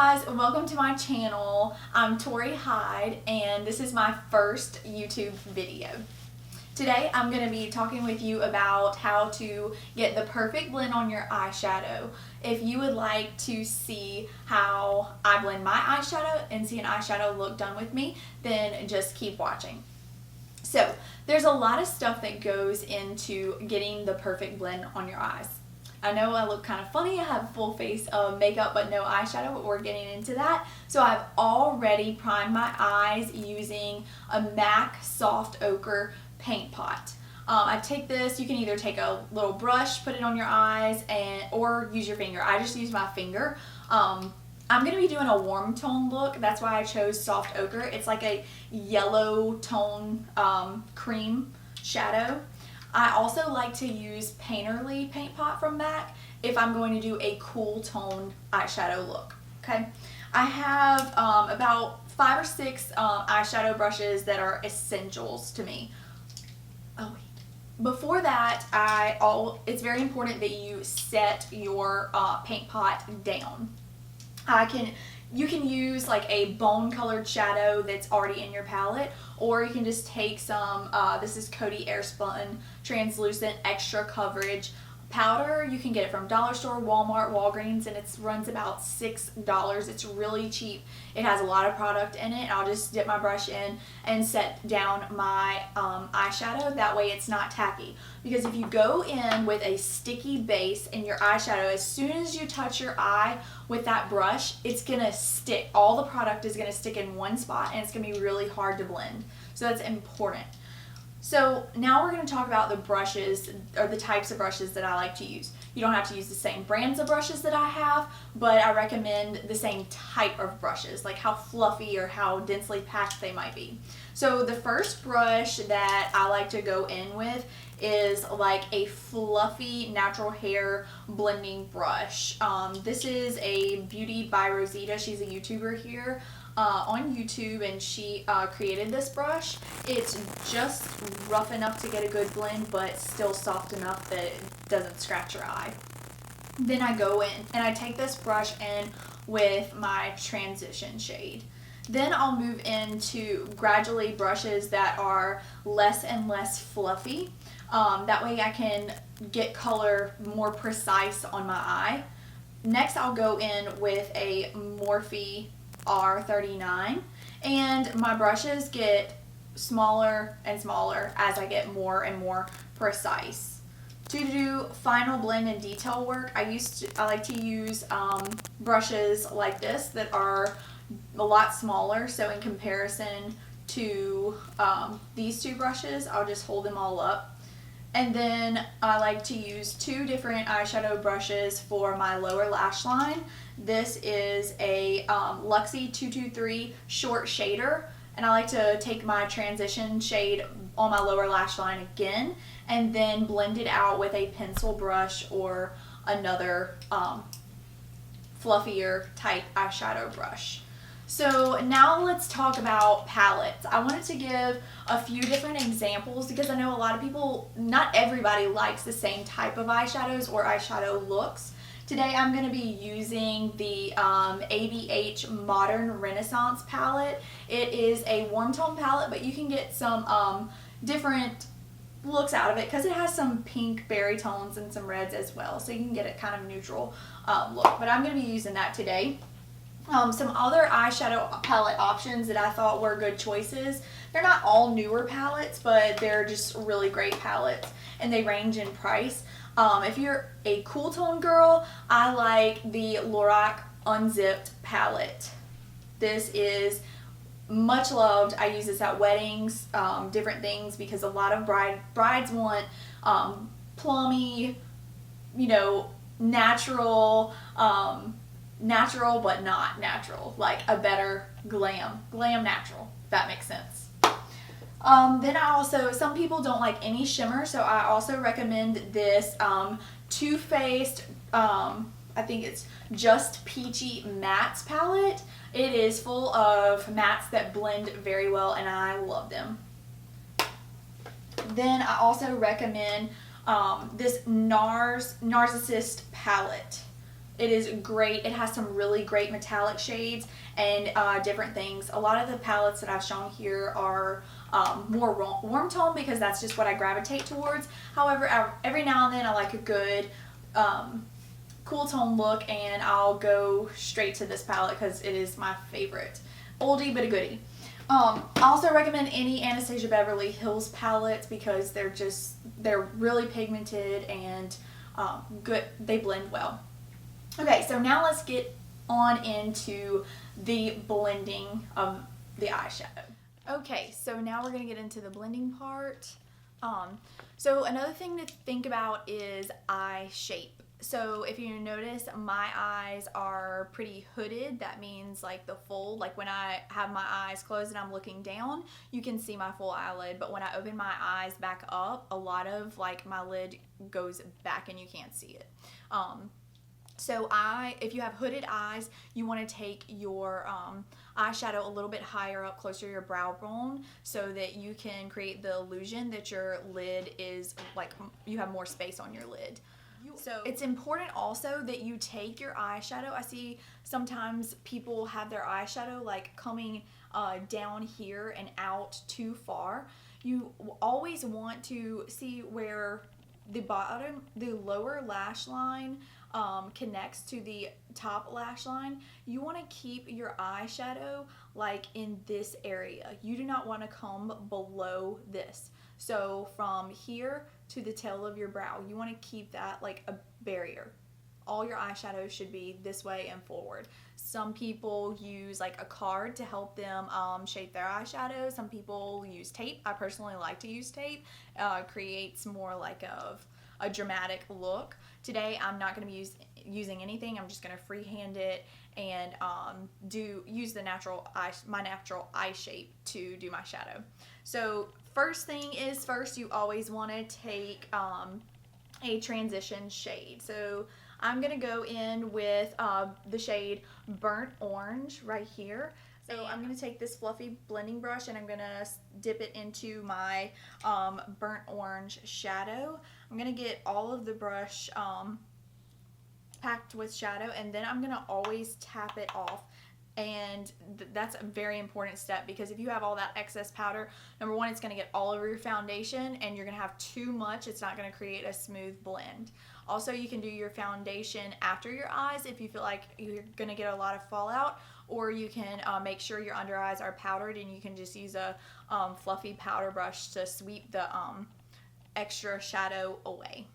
guys, welcome to my channel. I'm Tori Hyde and this is my first YouTube video. Today I'm going to be talking with you about how to get the perfect blend on your eyeshadow. If you would like to see how I blend my eyeshadow and see an eyeshadow look done with me, then just keep watching. So there's a lot of stuff that goes into getting the perfect blend on your eyes. I know I look kind of funny, I have a full face of makeup but no eyeshadow, but we're getting into that. So I've already primed my eyes using a MAC Soft Ochre paint pot. I take this, you can either take a little brush, put it on your eyes, or use your finger. I just use my finger. I'm going to be doing a warm tone look, that's why I chose Soft Ochre. It's like a yellow tone cream shadow. I also like to use Painterly paint pot from MAC if I'm going to do a cool tone eyeshadow look. Okay, I have about 5 or 6 eyeshadow brushes that are essentials to me. Oh, before that, it's very important that you set your paint pot down. You can use like a bone colored shadow that's already in your palette, or you can just take some, this is Coty Airspun Translucent Extra Coverage powder. You can get it from Dollar Store, Walmart, Walgreens, and it runs about $6. It's really cheap. It has a lot of product in it. I'll just dip my brush in and set down my eyeshadow. That way it's not tacky. Because if you go in with a sticky base in your eyeshadow, as soon as you touch your eye with that brush, it's going to stick. All the product is going to stick in one spot and it's going to be really hard to blend. So that's important. So now we're going to talk about the brushes, or the types of brushes that I like to use. You don't have to use the same brands of brushes that I have, but I recommend the same type of brushes, like how fluffy or how densely packed they might be. So the first brush that I like to go in with is like a fluffy natural hair blending brush. This is a Beauty by Rosita. She's a YouTuber here on YouTube, and she created this brush. It's just rough enough to get a good blend, but still soft enough that it doesn't scratch your eye. Then I go in and I take this brush in with my transition shade. Then I'll move into gradually brushes that are less and less fluffy. That way I can get color more precise on my eye. Next I'll go in with a Morphe R39, and my brushes get smaller and smaller as I get more and more precise. To do final blend and detail work, I like to use brushes like this that are a lot smaller, so in comparison to these two brushes, I'll just hold them all up. And then I like to use 2 different eyeshadow brushes for my lower lash line. This is a Luxie 223 short shader, and I like to take my transition shade on my lower lash line again and then blend it out with a pencil brush or another fluffier type eyeshadow brush. So now let's talk about palettes. I wanted to give a few different examples because I know a lot of people, not everybody likes the same type of eyeshadows or eyeshadow looks. Today I'm going to be using the ABH Modern Renaissance palette. It is a warm tone palette, but you can get some different looks out of it because it has some pink berry tones and some reds as well. So you can get it kind of neutral look, but I'm going to be using that today. Some other eyeshadow palette options that I thought were good choices. They're not all newer palettes, but they're just really great palettes, and they range in price. If you're a cool tone girl, I like the Lorac Unzipped palette. This is much loved. I use this at weddings, different things, because a lot of brides want plummy, you know, natural but not natural, like a better glam natural, if that makes sense. Then some people don't like any shimmer, so I also recommend this Too Faced, I think it's Just Peachy Mattes palette. It is full of mattes that blend very well, and I love them. Then I also recommend this Narcissist palette. It is great. It has some really great metallic shades and different things. A lot of the palettes that I've shown here are more warm tone because that's just what I gravitate towards. However, every now and then I like a good cool tone look, and I'll go straight to this palette because it is my favorite. Oldie but a goodie. I also recommend any Anastasia Beverly Hills palettes because they're really pigmented and good. They blend well. Okay, so now let's get on into the blending of the eyeshadow. Okay, so now we're going to get into the blending part. So another thing to think about is eye shape. So if you notice, my eyes are pretty hooded. That means like the fold, like when I have my eyes closed and I'm looking down, you can see my full eyelid. But when I open my eyes back up, a lot of like my lid goes back and you can't see it. So if you have hooded eyes, you want to take your eyeshadow a little bit higher up, closer to your brow bone, so that you can create the illusion that your lid is like, you have more space on your lid. So it's important also that you take your eyeshadow. I see sometimes people have their eyeshadow like coming down here and out too far. You always want to see where the lower lash line connects to the top lash line. You want to keep your eyeshadow like in this area. You do not want to come below this. So from here to the tail of your brow, you want to keep that like a barrier. All your eyeshadow should be this way and forward. Some people use like a card to help them shape their eyeshadow. Some people use tape. I personally like to use tape. Creates more like a dramatic look. Today I'm not going to be using anything. I'm just going to freehand it and use my natural eye shape to do my shadow. So first thing is first, you always want to take a transition shade. So I'm going to go in with the shade Burnt Orange right here. So I'm going to take this fluffy blending brush and I'm going to dip it into my Burnt Orange shadow. I'm going to get all of the brush packed with shadow, and then I'm going to always tap it off. And that's a very important step, because if you have all that excess powder, number one, it's going to get all over your foundation, and you're going to have too much. It's not going to create a smooth blend. Also, you can do your foundation after your eyes if you feel like you're going to get a lot of fallout, or you can make sure your under eyes are powdered, and you can just use a fluffy powder brush to sweep the extra shadow away.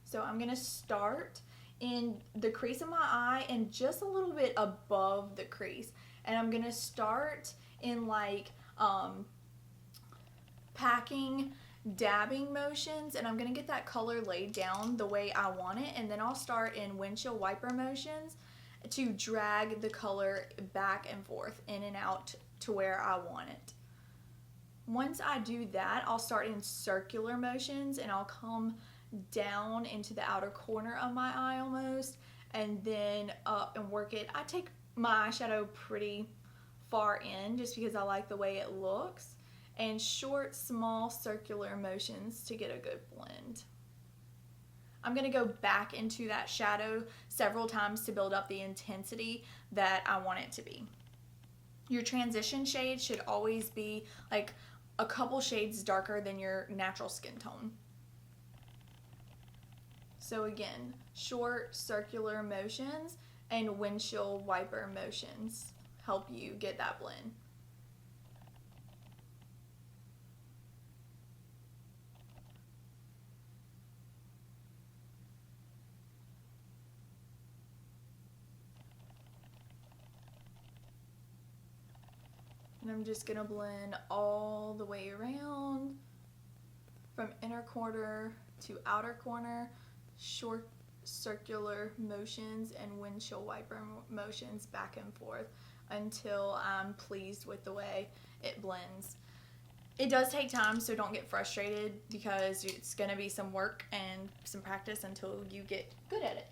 So I'm going to start in the crease of my eye and just a little bit above the crease, and I'm going to start in like dabbing motions, and I'm going to get that color laid down the way I want it, and then I'll start in windshield wiper motions to drag the color back and forth in and out to where I want it. Once I do that, I'll start in circular motions, and I'll come down into the outer corner of my eye almost, and then up and work it. I take my eyeshadow pretty far in just because I like the way it looks, and short, small circular motions to get a good blend. I'm going to go back into that shadow several times to build up the intensity that I want it to be. Your transition shade should always be like a couple shades darker than your natural skin tone. So again, short circular motions and windshield wiper motions help you get that blend. And I'm just going to blend all the way around from inner corner to outer corner. Short circular motions and windshield wiper motions back and forth until I'm pleased with the way it blends. It does take time, so don't get frustrated, because it's going to be some work and some practice until you get good at it.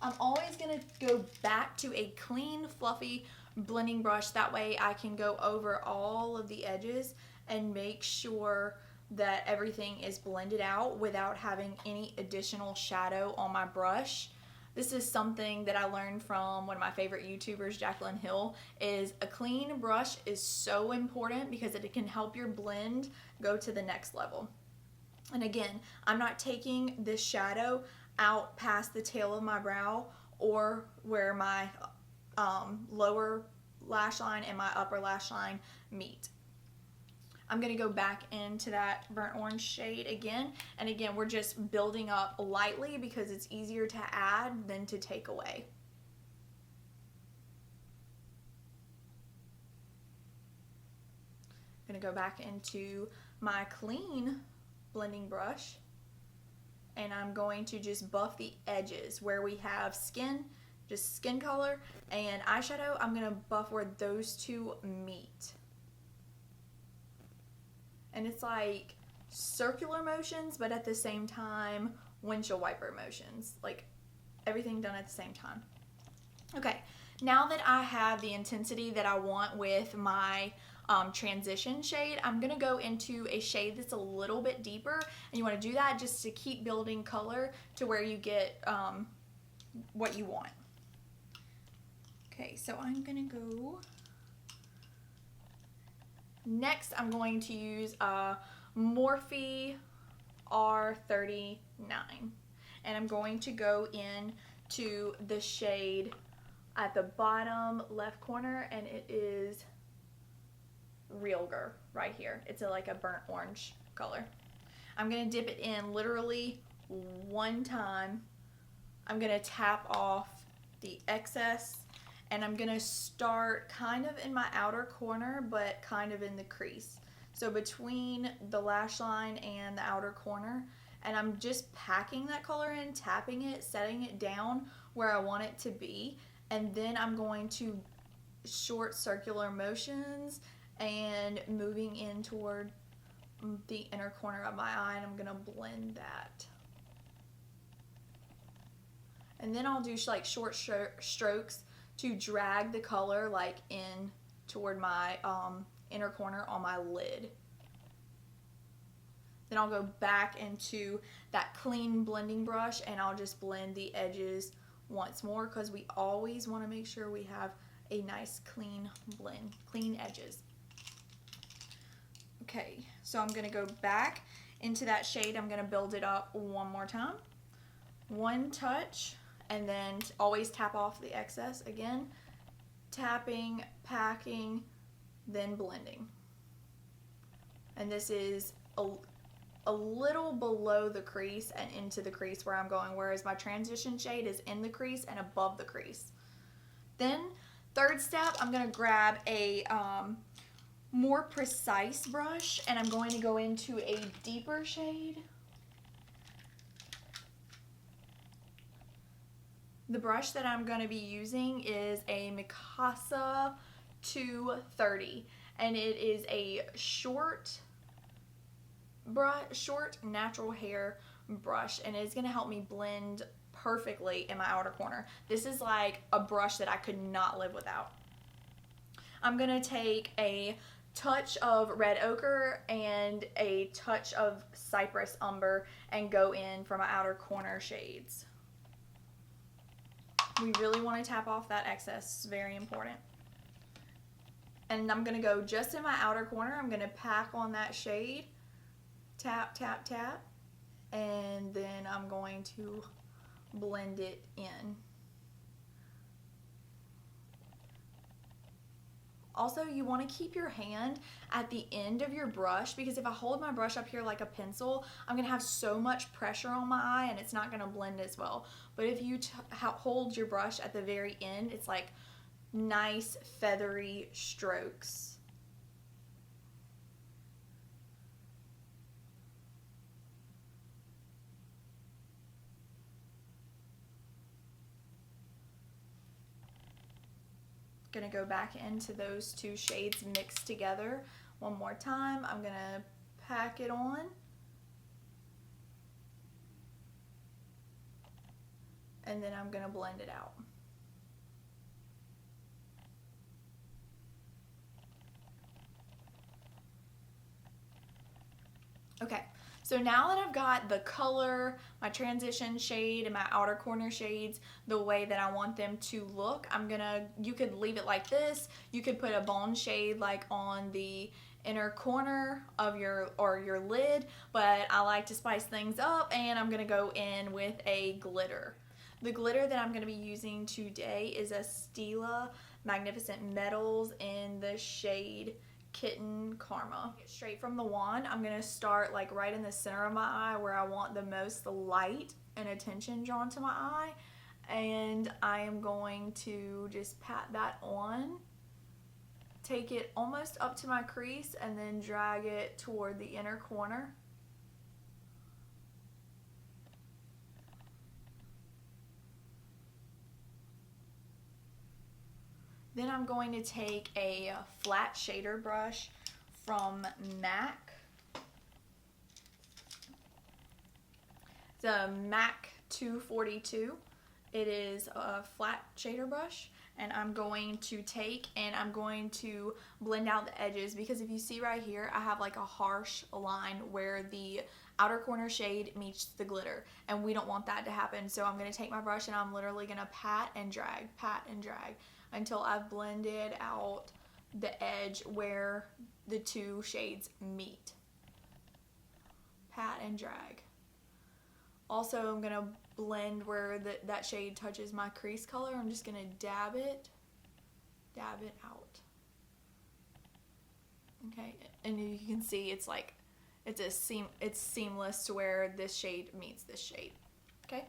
I'm always going to go back to a clean, fluffy blending brush. That way I can go over all of the edges and make sure that everything is blended out without having any additional shadow on my brush. This is something that I learned from one of my favorite YouTubers, Jaclyn Hill, is a clean brush is so important because it can help your blend go to the next level. And again, I'm not taking this shadow out past the tail of my brow or where my lower lash line and my upper lash line meet. I'm going to go back into that burnt orange shade again. And again, we're just building up lightly because it's easier to add than to take away. I'm going to go back into my clean blending brush. And I'm going to just buff the edges where we have skin, just skin color, and eyeshadow. I'm going to buff where those two meet. And it's like circular motions, but at the same time, windshield wiper motions. Like everything done at the same time. Okay, now that I have the intensity that I want with my transition shade, I'm going to go into a shade that's a little bit deeper. And you want to do that just to keep building color to where you get what you want. Okay, so I'm going to go... Next, I'm going to use Morphe R39, and I'm going to go in to the shade at the bottom left corner, and it is Realger right here. It's like a burnt orange color. I'm going to dip it in literally one time. I'm going to tap off the excess. And I'm going to start kind of in my outer corner, but kind of in the crease. So between the lash line and the outer corner. And I'm just packing that color in, tapping it, setting it down where I want it to be. And then I'm going to short circular motions and moving in toward the inner corner of my eye. And I'm going to blend that. And then I'll do like short strokes to drag the color like in toward my inner corner on my lid. Then I'll go back into that clean blending brush and I'll just blend the edges once more because we always want to make sure we have a nice clean blend, clean edges. Okay, so I'm going to go back into that shade. I'm going to build it up one more time. One touch. And then always tap off the excess again, tapping, packing, then blending. And this is a little below the crease and into the crease where I'm going, whereas my transition shade is in the crease and above the crease. Then, third step, I'm going to grab a more precise brush and I'm going to go into a deeper shade. The brush that I'm going to be using is a Mikasa 230 and it is a short natural hair brush and it's going to help me blend perfectly in my outer corner. This is like a brush that I could not live without. I'm going to take a touch of red ochre and a touch of cypress umber and go in for my outer corner shades. We really want to tap off that excess. It's very important. And I'm going to go just in my outer corner. I'm going to pack on that shade. Tap, tap, tap. And then I'm going to blend it in. Also, you want to keep your hand at the end of your brush because if I hold my brush up here like a pencil, I'm going to have so much pressure on my eye and it's not going to blend as well. But if you hold your brush at the very end, it's like nice feathery strokes. Gonna go back into those two shades mixed together one more time. I'm gonna pack it on and then I'm gonna blend it out. Okay, so now that I've got the color, my transition shade, and my outer corner shades the way that I want them to look, you could leave it like this. You could put a bone shade like on the inner corner of your lid, but I like to spice things up, and I'm gonna go in with a glitter. The glitter that I'm gonna be using today is Estee Magnificent Metals in the shade Kitten Karma. Straight from the wand, I'm gonna start like right in the center of my eye where I want the most light and attention drawn to my eye, and I am going to just pat that on, take it almost up to my crease, and then drag it toward the inner corner. Then I'm going to take a flat shader brush from MAC. The MAC 242. It is a flat shader brush, and I'm going to blend out the edges, because if you see right here, I have like a harsh line where the outer corner shade meets the glitter, and we don't want that to happen. So I'm going to take my brush and I'm literally going to pat and drag until I've blended out the edge where the two shades meet. Pat and drag. Also, I'm going to blend where that shade touches my crease color. I'm just going to dab it out. Okay, and you can see it's like it's seamless to where this shade meets this shade. Okay,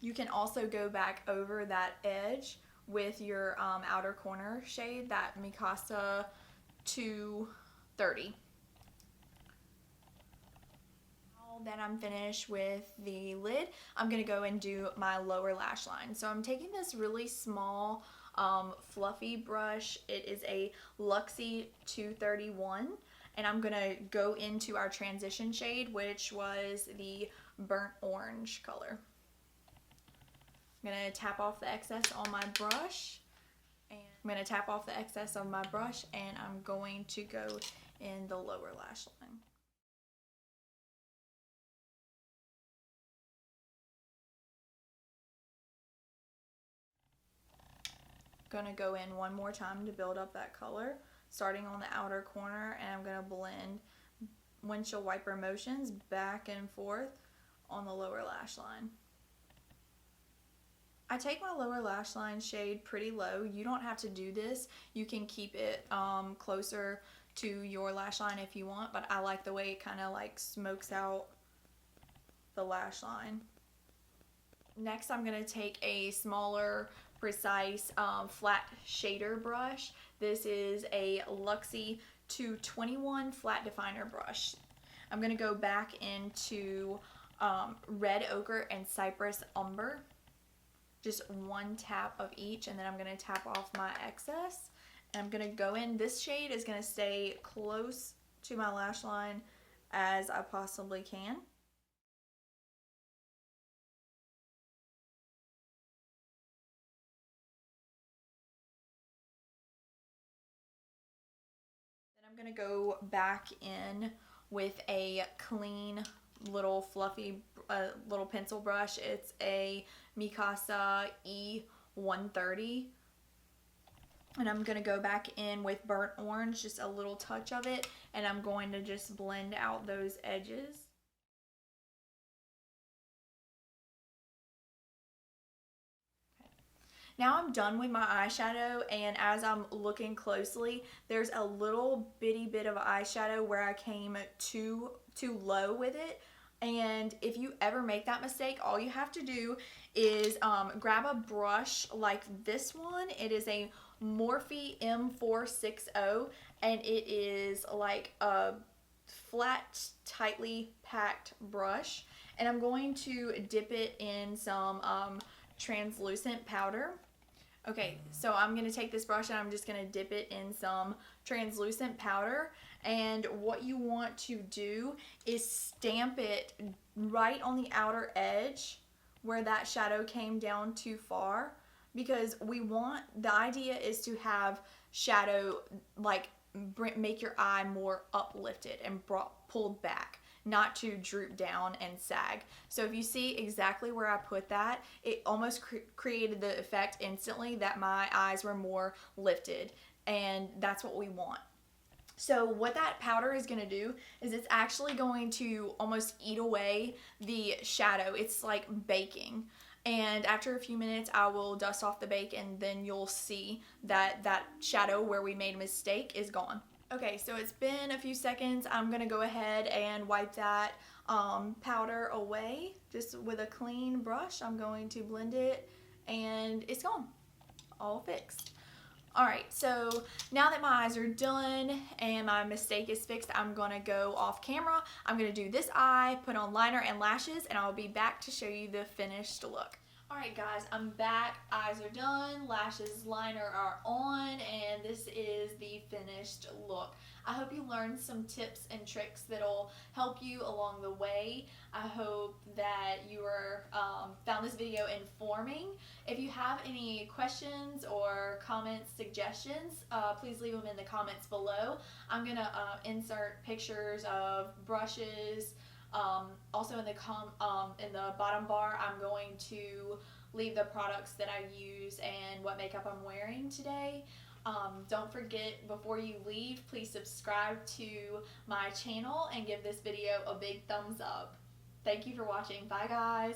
you can also go back over that edge with your outer corner shade, that Mikasa 230. Now that I'm finished with the lid, I'm going to go and do my lower lash line. So I'm taking this really small fluffy brush. It is a Luxie 231, and I'm going to go into our transition shade, which was the burnt orange color. I'm going to tap off the excess on my brush, and I'm going to go in the lower lash line. Going to go in one more time to build up that color, starting on the outer corner, and I'm going to blend windshield wiper motions back and forth on the lower lash line. I take my lower lash line shade pretty low. You don't have to do this. You can keep it closer to your lash line if you want, but I like the way it kind of like smokes out the lash line. Next, I'm going to take a smaller, precise, flat shader brush. This is a Luxie 221 flat definer brush. I'm going to go back into Red Ochre and Cypress Umber. Just one tap of each, and then I'm going to tap off my excess. And I'm going to go in. This shade is going to stay close to my lash line as I possibly can. Then I'm going to go back in with a clean little fluffy little pencil brush. It's a Mikasa E130, and I'm going to go back in with burnt orange, just a little touch of it, and I'm going to just blend out those edges. Now I'm done with my eyeshadow, and as I'm looking closely, there's a little bitty bit of eyeshadow where I came too low with it. And if you ever make that mistake, all you have to do is grab a brush like this one. It is a Morphe M460, and it is like a flat, tightly packed brush. And I'm going to dip it in some translucent powder. Okay, so I'm going to take this brush and I'm just going to dip it in some translucent powder, and what you want to do is stamp it right on the outer edge where that shadow came down too far, because the idea is to have shadow like make your eye more uplifted and pulled back, not to droop down and sag. So if you see exactly where I put that, it almost created the effect instantly that my eyes were more lifted, and that's what we want. So what that powder is going to do is it's actually going to almost eat away the shadow. It's like baking. And after a few minutes, I will dust off the bake, and then you'll see that that shadow where we made a mistake is gone. Okay, so it's been a few seconds. I'm going to go ahead and wipe that powder away just with a clean brush. I'm going to blend it, and it's gone. All fixed. Alright, so now that my eyes are done and my mistake is fixed, I'm going to go off camera. I'm going to do this eye, put on liner and lashes, and I'll be back to show you the finished look. Alright guys, I'm back. Eyes are done, lashes, liner are on, and this is the finished look. I hope you learned some tips and tricks that'll help you along the way. I hope that you found this video informing. If you have any questions or comments, suggestions, please leave them in the comments below. I'm going to insert pictures of brushes. Also in the bottom bar, I'm going to leave the products that I use and what makeup I'm wearing today. Don't forget, before you leave, please subscribe to my channel and give this video a big thumbs up. Thank you for watching. Bye guys.